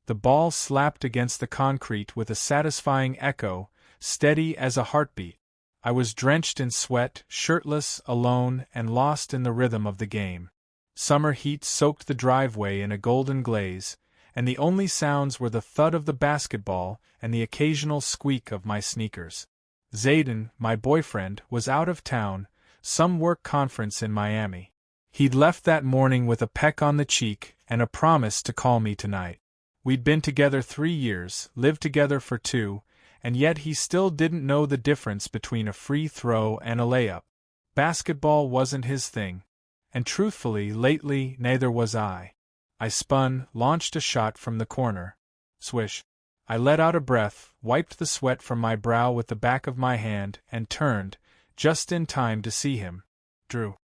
The ball slapped against the concrete with a satisfying echo, steady as a heartbeat. I was drenched in sweat, shirtless, alone, and lost in the rhythm of the game. Summer heat soaked the driveway in a golden glaze, and the only sounds were the thud of the basketball and the occasional squeak of my sneakers. Zayden, my boyfriend, was out of town, some work conference in Miami. He'd left that morning with a peck on the cheek and a promise to call me tonight. We'd been together 3 years, lived together for 2, and yet he still didn't know the difference between a free throw and a layup. Basketball wasn't his thing. And truthfully, lately, neither was I. I spun, launched a shot from the corner. Swish. I let out a breath, wiped the sweat from my brow with the back of my hand, and turned, just in time to see him. Drew.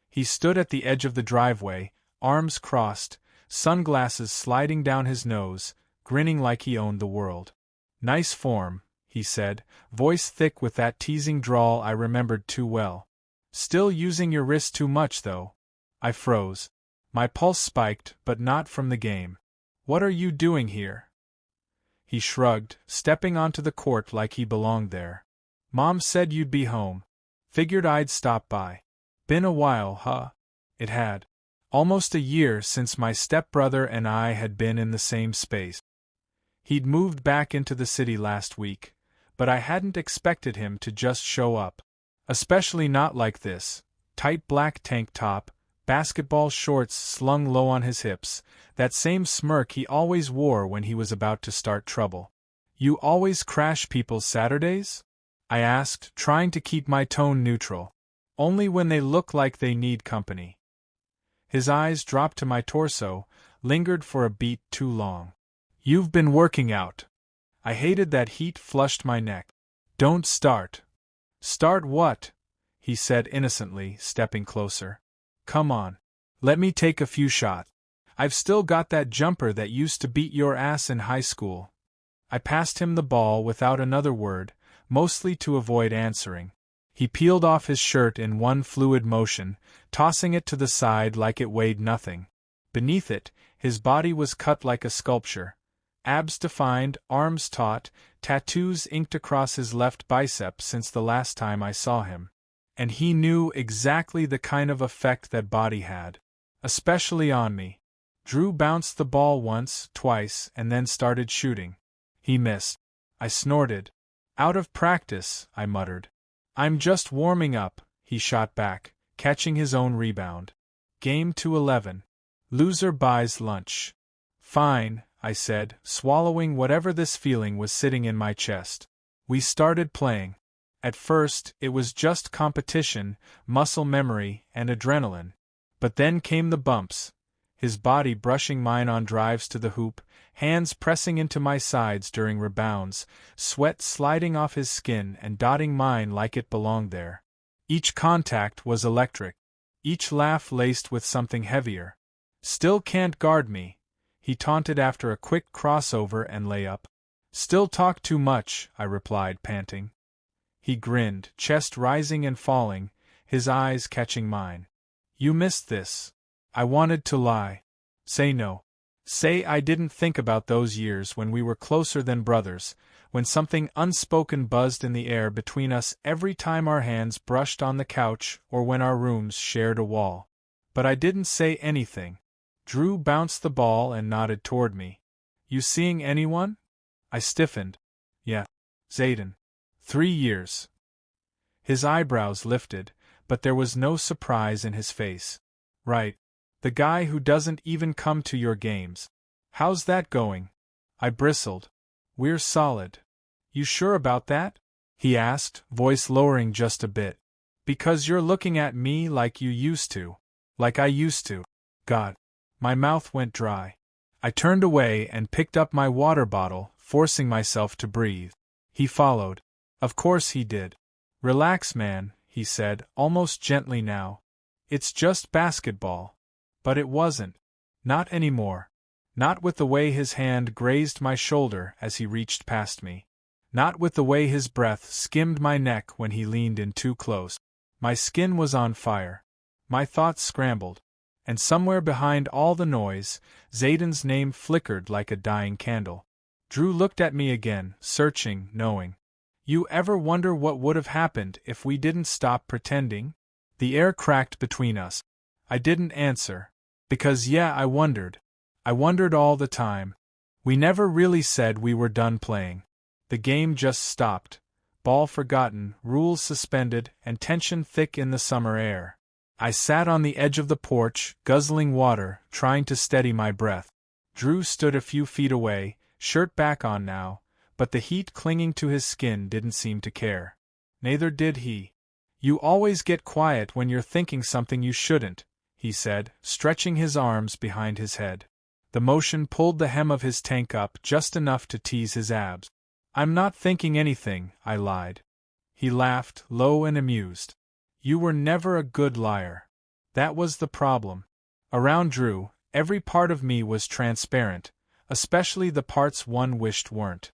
He stood at the edge of the driveway, arms crossed, sunglasses sliding down his nose, grinning like he owned the world. "Nice form," he said, voice thick with that teasing drawl I remembered too well. "Still using your wrist too much, though." I froze. My pulse spiked, but not from the game. "What are you doing here?" He shrugged, stepping onto the court like he belonged there. "Mom said you'd be home. Figured I'd stop by." Been a while, huh? It had. Almost a year since my stepbrother and I had been in the same space. He'd moved back into the city last week, but I hadn't expected him to just show up. Especially not like this. Tight black tank top, basketball shorts slung low on his hips, that same smirk he always wore when he was about to start trouble. "You always crash people's Saturdays?" I asked, trying to keep my tone neutral. "Only when they look like they need company." His eyes dropped to my torso, lingered for a beat too long. "You've been working out." I hated that heat flushed my neck. "Don't start." "Start what?" he said innocently, stepping closer. "Come on. Let me take a few shots. I've still got that jumper that used to beat your ass in high school." I passed him the ball without another word, mostly to avoid answering. He peeled off his shirt in one fluid motion, tossing it to the side like it weighed nothing. Beneath it, his body was cut like a sculpture. Abs defined, arms taut, tattoos inked across his left bicep since the last time I saw him. And he knew exactly the kind of effect that body had. Especially on me. Drew bounced the ball once, twice, and then started shooting. He missed. I snorted. "Out of practice," I muttered. "I'm just warming up," he shot back, catching his own rebound. Game to 11. Loser buys lunch. "Fine," I said, swallowing whatever this feeling was sitting in my chest. We started playing. At first, it was just competition, muscle memory, and adrenaline. But then came the bumps. His body brushing mine on drives to the hoop, hands pressing into my sides during rebounds, sweat sliding off his skin and dotting mine like it belonged there. Each contact was electric. Each laugh laced with something heavier. "Still can't guard me," he taunted after a quick crossover and layup. "Still talk too much," I replied, panting. He grinned, chest rising and falling, his eyes catching mine. "You missed this." I wanted to lie. Say no. Say I didn't think about those years when we were closer than brothers, when something unspoken buzzed in the air between us every time our hands brushed on the couch or when our rooms shared a wall. But I didn't say anything. Drew bounced the ball and nodded toward me. "You seeing anyone?" I stiffened. "Yeah. Zayden. 3 years." His eyebrows lifted, but there was no surprise in his face. "Right. The guy who doesn't even come to your games. How's that going?" I bristled. "We're solid." "You sure about that?" he asked, voice lowering just a bit. "Because you're looking at me like you used to. Like I used to." God. My mouth went dry. I turned away and picked up my water bottle, forcing myself to breathe. He followed. Of course he did. "Relax, man," he said, almost gently now. "It's just basketball." But it wasn't. Not anymore. Not with the way his hand grazed my shoulder as he reached past me. Not with the way his breath skimmed my neck when he leaned in too close. My skin was on fire. My thoughts scrambled. And somewhere behind all the noise, Zayden's name flickered like a dying candle. Drew looked at me again, searching, knowing. You ever wonder what would have happened if we didn't stop pretending? The air cracked between us. I didn't answer. Because I wondered. I wondered all the time. We never really said we were done playing. The game just stopped. Ball forgotten, rules suspended, and tension thick in the summer air. I sat on the edge of the porch, guzzling water, trying to steady my breath. Drew stood a few feet away, shirt back on now, but the heat clinging to his skin didn't seem to care. Neither did he. You always get quiet when you're thinking something you shouldn't, he said, stretching his arms behind his head. The motion pulled the hem of his tank up just enough to tease his abs. I'm not thinking anything, I lied. He laughed, low and amused. You were never a good liar. That was the problem. Around Drew, every part of me was transparent, especially the parts one wished weren't.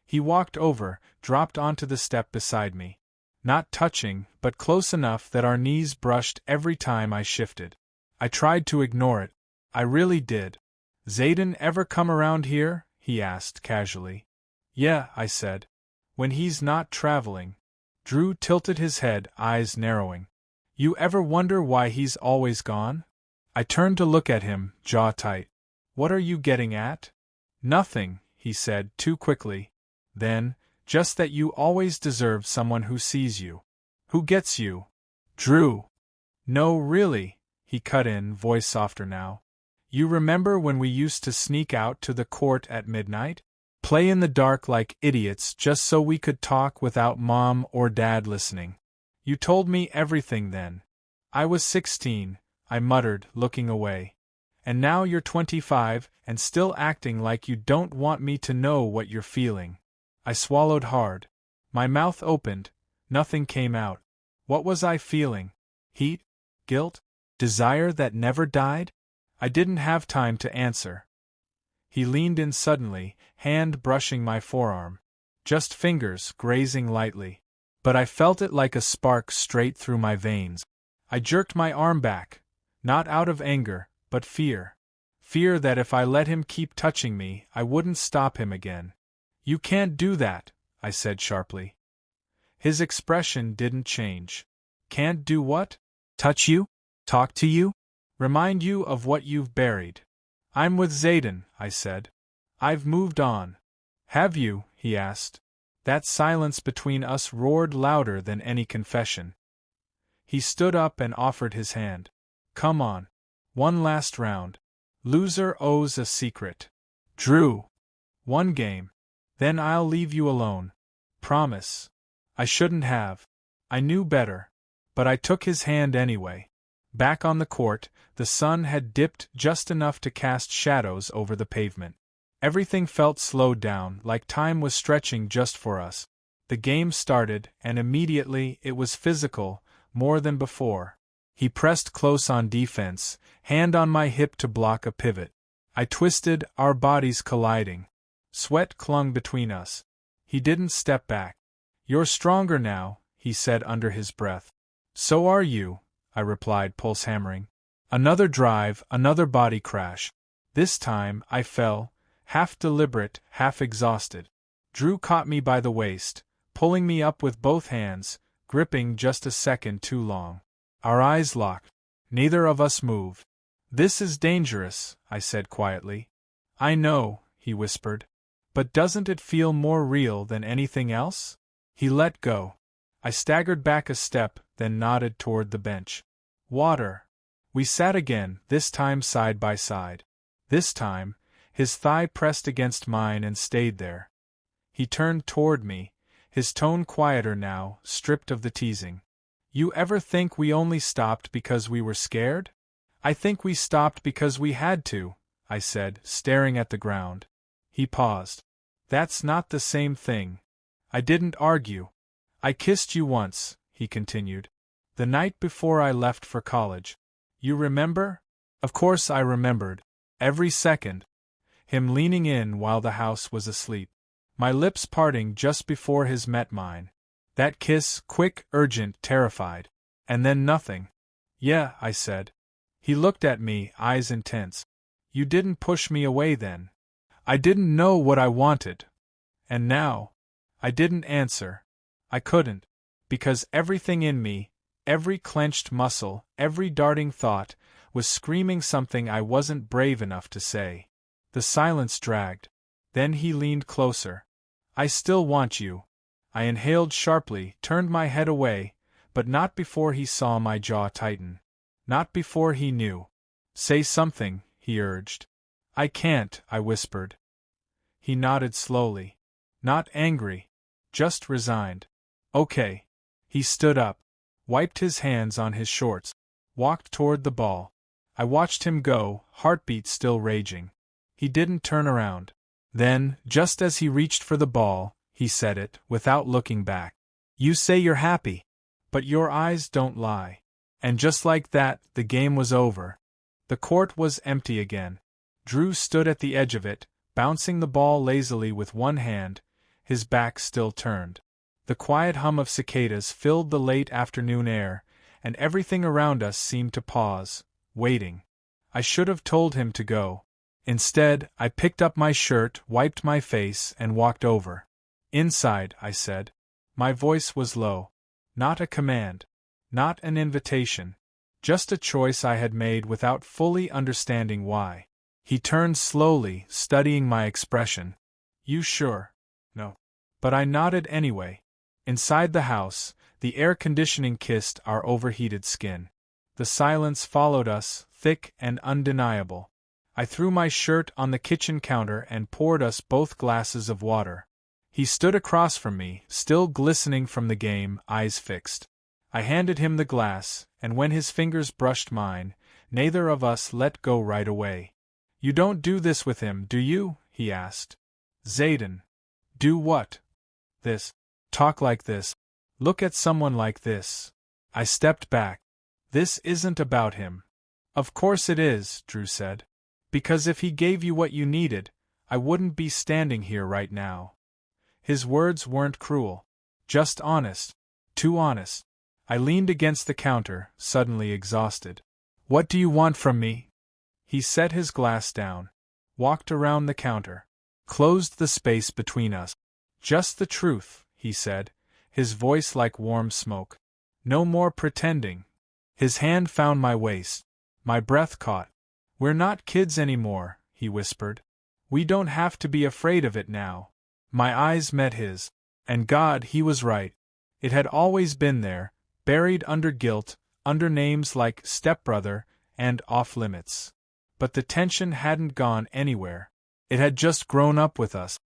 He walked over, dropped onto the step beside me. Not touching, but close enough that our knees brushed every time I shifted. I tried to ignore it. I really did. Zayden ever come around here? He asked casually. Yeah, I said. When he's not traveling. Drew tilted his head, eyes narrowing. You ever wonder why he's always gone? I turned to look at him, jaw tight. What are you getting at? Nothing, he said too quickly. Then, just that you always deserve someone who sees you. Who gets you? Drew. No, really, he cut in, voice softer now. You remember when we used to sneak out to the court at midnight? Play in the dark like idiots just so we could talk without Mom or Dad listening. You told me everything then. I was 16, I muttered, looking away. And now you're 25 and still acting like you don't want me to know what you're feeling. I swallowed hard. My mouth opened. Nothing came out. What was I feeling? Heat? Guilt? Desire that never died? I didn't have time to answer. He leaned in suddenly, hand brushing my forearm. Just fingers, grazing lightly. But I felt it like a spark straight through my veins. I jerked my arm back, not out of anger, but fear. Fear that if I let him keep touching me, I wouldn't stop him again. You can't do that, I said sharply. His expression didn't change. Can't do what? Touch you? Talk to you? Remind you of what you've buried. I'm with Zayden, I said. I've moved on. Have you? He asked. That silence between us roared louder than any confession. He stood up and offered his hand. Come on. One last round. Loser owes a secret. Drew. One game. Then I'll leave you alone. Promise. I shouldn't have. I knew better. But I took his hand anyway. Back on the court, the sun had dipped just enough to cast shadows over the pavement. Everything felt slowed down, like time was stretching just for us. The game started, and immediately it was physical, more than before. He pressed close on defense, hand on my hip to block a pivot. I twisted, our bodies colliding. Sweat clung between us. He didn't step back. You're stronger now, he said under his breath. So are you, I replied, pulse hammering. Another drive, another body crash. This time, I fell, half deliberate, half exhausted. Drew caught me by the waist, pulling me up with both hands, gripping just a second too long. Our eyes locked. Neither of us moved. This is dangerous, I said quietly. I know, he whispered. But doesn't it feel more real than anything else? He let go. I staggered back a step, then nodded toward the bench. Water. We sat again, this time side by side. This time, his thigh pressed against mine and stayed there. He turned toward me, his tone quieter now, stripped of the teasing. You ever think we only stopped because we were scared? I think we stopped because we had to, I said, staring at the ground. He paused. That's not the same thing. I didn't argue. I kissed you once, he continued. The night before I left for college. You remember? Of course I remembered. Every second. Him leaning in while the house was asleep. My lips parting just before his met mine. That kiss, quick, urgent, terrified. And then nothing. Yeah, I said. He looked at me, eyes intense. You didn't push me away then. I didn't know what I wanted. And now? I didn't answer. I couldn't. Because everything in me, every clenched muscle, every darting thought, was screaming something I wasn't brave enough to say. The silence dragged. Then he leaned closer. I still want you. I inhaled sharply, turned my head away, but not before he saw my jaw tighten. Not before he knew. Say something, he urged. I can't, I whispered. He nodded slowly. Not angry. Just resigned. Okay. He stood up, wiped his hands on his shorts, walked toward the ball. I watched him go, heartbeat still raging. He didn't turn around. Then, just as he reached for the ball, he said it, without looking back. You say you're happy. But your eyes don't lie. And just like that, the game was over. The court was empty again. Drew stood at the edge of it, bouncing the ball lazily with one hand, his back still turned. The quiet hum of cicadas filled the late afternoon air, and everything around us seemed to pause, waiting. I should have told him to go. Instead, I picked up my shirt, wiped my face, and walked over. Inside, I said. My voice was low. Not a command. Not an invitation. Just a choice I had made without fully understanding why. He turned slowly, studying my expression. You sure? No. But I nodded anyway. Inside the house, the air conditioning kissed our overheated skin. The silence followed us, thick and undeniable. I threw my shirt on the kitchen counter and poured us both glasses of water. He stood across from me, still glistening from the game, eyes fixed. I handed him the glass, and when his fingers brushed mine, neither of us let go right away. You don't do this with him, do you? He asked. Zayden. Do what? This. Talk like this. Look at someone like this. I stepped back. This isn't about him. Of course it is, Drew said. Because if he gave you what you needed, I wouldn't be standing here right now. His words weren't cruel. Just honest. Too honest. I leaned against the counter, suddenly exhausted. What do you want from me? He set his glass down, walked around the counter, closed the space between us. Just the truth, he said, his voice like warm smoke. No more pretending. His hand found my waist. My breath caught. We're not kids anymore, he whispered. We don't have to be afraid of it now. My eyes met his. And God, he was right. It had always been there, buried under guilt, under names like stepbrother and off-limits. But the tension hadn't gone anywhere. It had just grown up with us.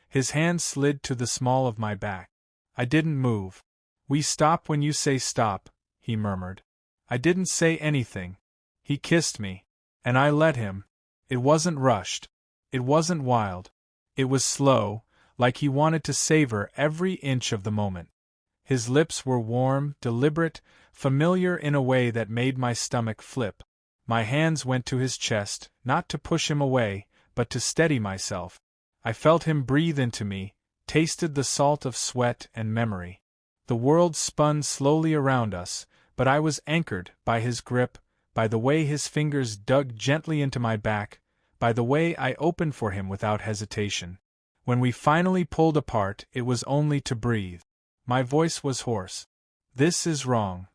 His hand slid to the small of my back. I didn't move. We stop when you say stop, he murmured. I didn't say anything. He kissed me. And I let him. It wasn't rushed. It wasn't wild. It was slow, like he wanted to savor every inch of the moment. His lips were warm, deliberate, familiar in a way that made my stomach flip. My hands went to his chest, not to push him away, but to steady myself. I felt him breathe into me, tasted the salt of sweat and memory. The world spun slowly around us, but I was anchored by his grip, by the way his fingers dug gently into my back, by the way I opened for him without hesitation. When we finally pulled apart, it was only to breathe. My voice was hoarse. This is wrong.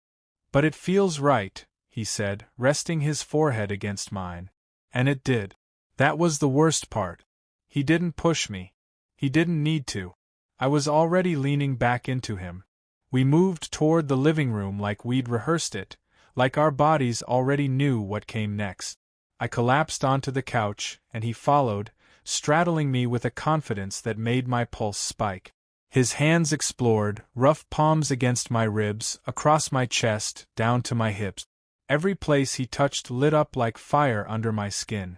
But it feels right, he said, resting his forehead against mine. And it did. That was the worst part. He didn't push me. He didn't need to. I was already leaning back into him. We moved toward the living room like we'd rehearsed it, like our bodies already knew what came next. I collapsed onto the couch, and he followed, straddling me with a confidence that made my pulse spike. His hands explored, rough palms against my ribs, across my chest, down to my hips. Every place he touched lit up like fire under my skin.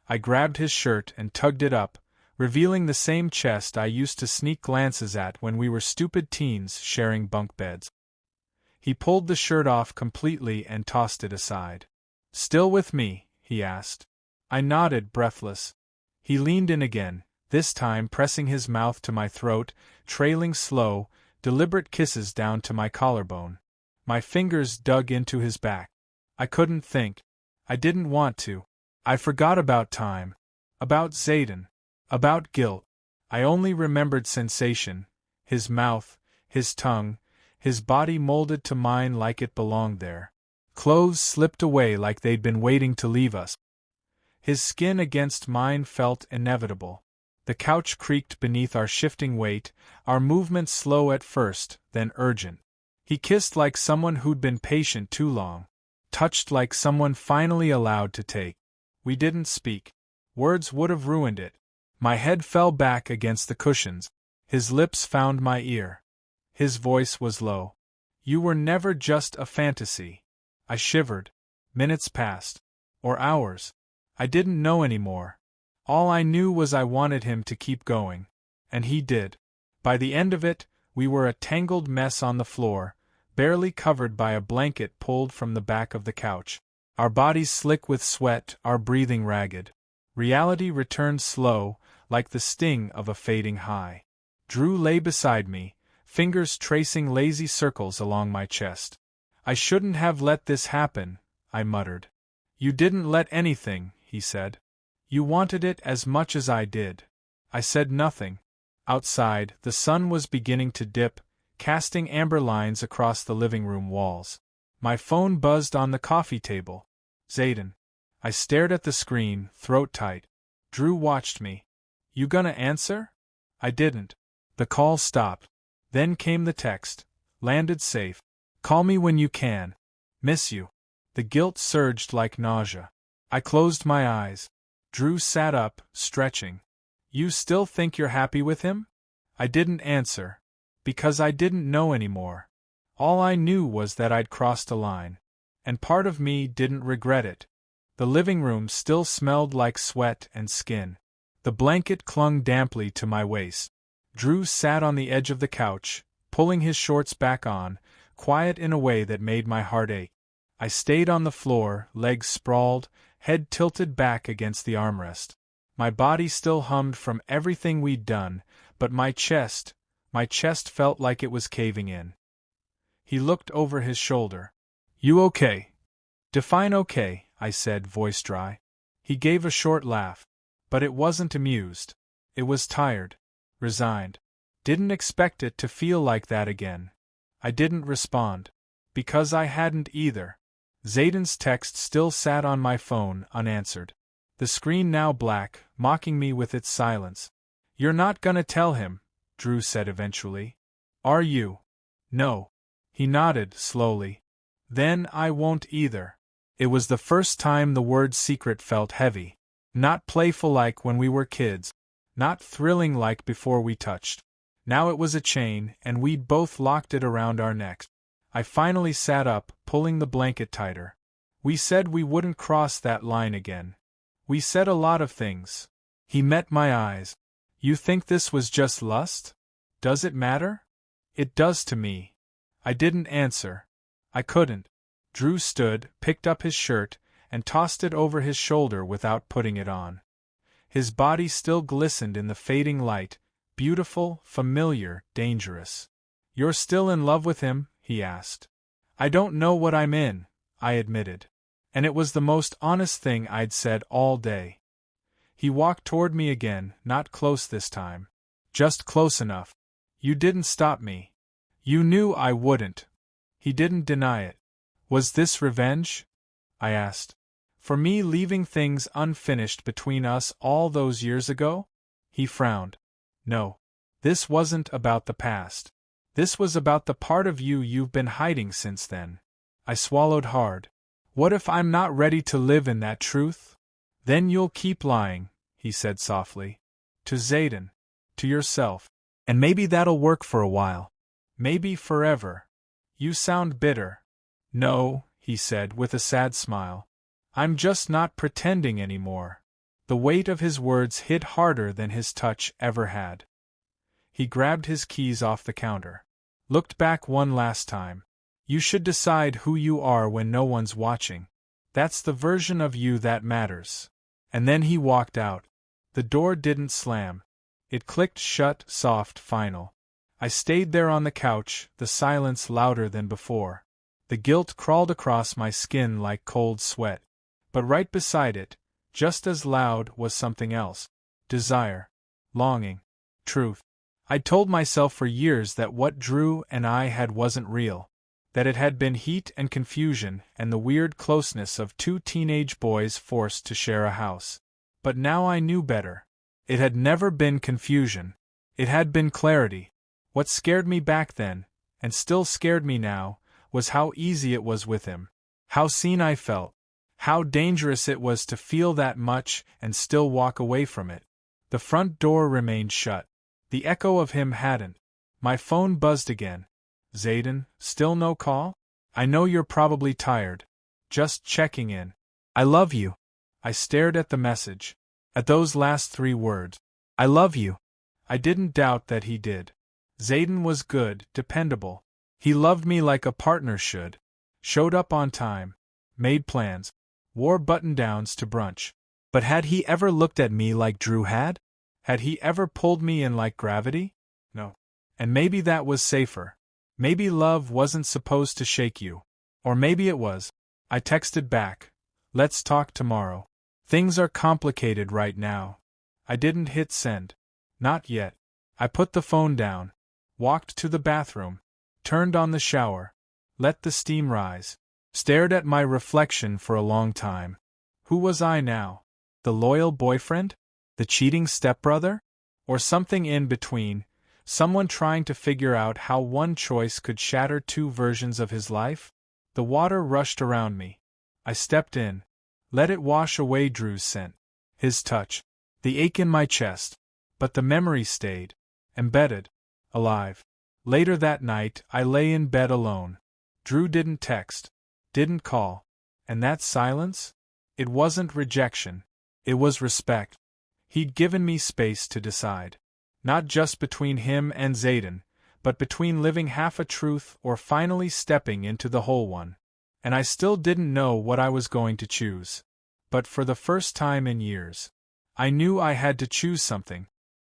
I grabbed his shirt and tugged it up, revealing the same chest I used to sneak glances at when we were stupid teens sharing bunk beds. He pulled the shirt off completely and tossed it aside. Still with me? He asked. I nodded, breathless. He leaned in again, this time pressing his mouth to my throat, trailing slow, deliberate kisses down to my collarbone. My fingers dug into his back. I couldn't think. I didn't want to. I forgot about time. About Zayden. About guilt. I only remembered sensation, his mouth, his tongue, his body molded to mine like it belonged there. Clothes slipped away like they'd been waiting to leave us. His skin against mine felt inevitable. The couch creaked beneath our shifting weight, our movements slow at first, then urgent. He kissed like someone who'd been patient too long, touched like someone finally allowed to take. We didn't speak. Words would have ruined it. My head fell back against the cushions. His lips found my ear. His voice was low. You were never just a fantasy. I shivered. Minutes passed. Or hours. I didn't know anymore. All I knew was I wanted him to keep going. And he did. By the end of it, we were a tangled mess on the floor, barely covered by a blanket pulled from the back of the couch. Our bodies slick with sweat, our breathing ragged. Reality returned slow, like the sting of a fading high. Drew lay beside me, fingers tracing lazy circles along my chest. I shouldn't have let this happen, I muttered. You didn't let anything, he said. You wanted it as much as I did. I said nothing. Outside, the sun was beginning to dip, casting amber lines across the living room walls. My phone buzzed on the coffee table. Zayden. I stared at the screen, throat tight. Drew watched me. You gonna answer? I didn't. The call stopped. Then came the text. Landed safe. Call me when you can. Miss you. The guilt surged like nausea. I closed my eyes. Drew sat up, stretching. You still think you're happy with him? I didn't answer. Because I didn't know anymore. All I knew was that I'd crossed a line. And part of me didn't regret it. The living room still smelled like sweat and skin. The blanket clung damply to my waist. Drew sat on the edge of the couch, pulling his shorts back on, quiet in a way that made my heart ache. I stayed on the floor, legs sprawled, head tilted back against the armrest. My body still hummed from everything we'd done, but my chest felt like it was caving in. He looked over his shoulder. You okay? Define okay, I said, voice dry. He gave a short laugh. But it wasn't amused. It was tired. Resigned. Didn't expect it to feel like that again. I didn't respond. Because I hadn't either. Zayden's text still sat on my phone, unanswered. The screen now black, mocking me with its silence. You're not gonna tell him, Drew said eventually. Are you? No. He nodded, slowly. Then I won't either. It was the first time the word secret felt heavy. Not playful like when we were kids. Not thrilling like before we touched. Now it was a chain, and we'd both locked it around our necks. I finally sat up, pulling the blanket tighter. We said we wouldn't cross that line again. We said a lot of things. He met my eyes. You think this was just lust? Does it matter? It does to me. I didn't answer. I couldn't. Drew stood, picked up his shirt, and tossed it over his shoulder without putting it on. His body still glistened in the fading light, beautiful, familiar, dangerous. You're still in love with him? He asked. I don't know what I'm in, I admitted. And it was the most honest thing I'd said all day. He walked toward me again, not close this time. Just close enough. You didn't stop me. You knew I wouldn't. He didn't deny it. Was this revenge? I asked. For me leaving things unfinished between us all those years ago? He frowned. No. This wasn't about the past. This was about the part of you you've been hiding since then. I swallowed hard. What if I'm not ready to live in that truth? Then you'll keep lying, he said softly. To Zayden. To yourself. And maybe that'll work for a while. Maybe forever. You sound bitter. No, he said with a sad smile. I'm just not pretending anymore. The weight of his words hit harder than his touch ever had. He grabbed his keys off the counter. Looked back one last time. You should decide who you are when no one's watching. That's the version of you that matters. And then he walked out. The door didn't slam. It clicked shut, soft, final. I stayed there on the couch, the silence louder than before. The guilt crawled across my skin like cold sweat. But right beside it, just as loud, was something else. Desire. Longing. Truth. I'd told myself for years that what Drew and I had wasn't real. That it had been heat and confusion and the weird closeness of two teenage boys forced to share a house. But now I knew better. It had never been confusion. It had been clarity. What scared me back then, and still scared me now, was how easy it was with him. How seen I felt. How dangerous it was to feel that much and still walk away from it. The front door remained shut. The echo of him hadn't. My phone buzzed again. Zayden, still no call? I know you're probably tired. Just checking in. I love you. I stared at the message. At those last 3 words. I love you. I didn't doubt that he did. Zayden was good, dependable. He loved me like a partner should. Showed up on time. Made plans. Wore button-downs to brunch. But had he ever looked at me like Drew had? Had he ever pulled me in like gravity? No. And maybe that was safer. Maybe love wasn't supposed to shake you. Or maybe it was. I texted back. Let's talk tomorrow. Things are complicated right now. I didn't hit send. Not yet. I put the phone down. Walked to the bathroom. Turned on the shower. Let the steam rise. Stared at my reflection for a long time. Who was I now? The loyal boyfriend? The cheating stepbrother? Or something in between? Someone trying to figure out how one choice could shatter 2 versions of his life? The water rushed around me. I stepped in. Let it wash away Drew's scent. His touch. The ache in my chest. But the memory stayed. Embedded. Alive. Later that night, I lay in bed alone. Drew didn't text. Didn't call. And that silence? It wasn't rejection. It was respect. He'd given me space to decide. Not just between him and Zayden, but between living half a truth or finally stepping into the whole one. And I still didn't know what I was going to choose. But for the first time in years, I knew I had to choose something.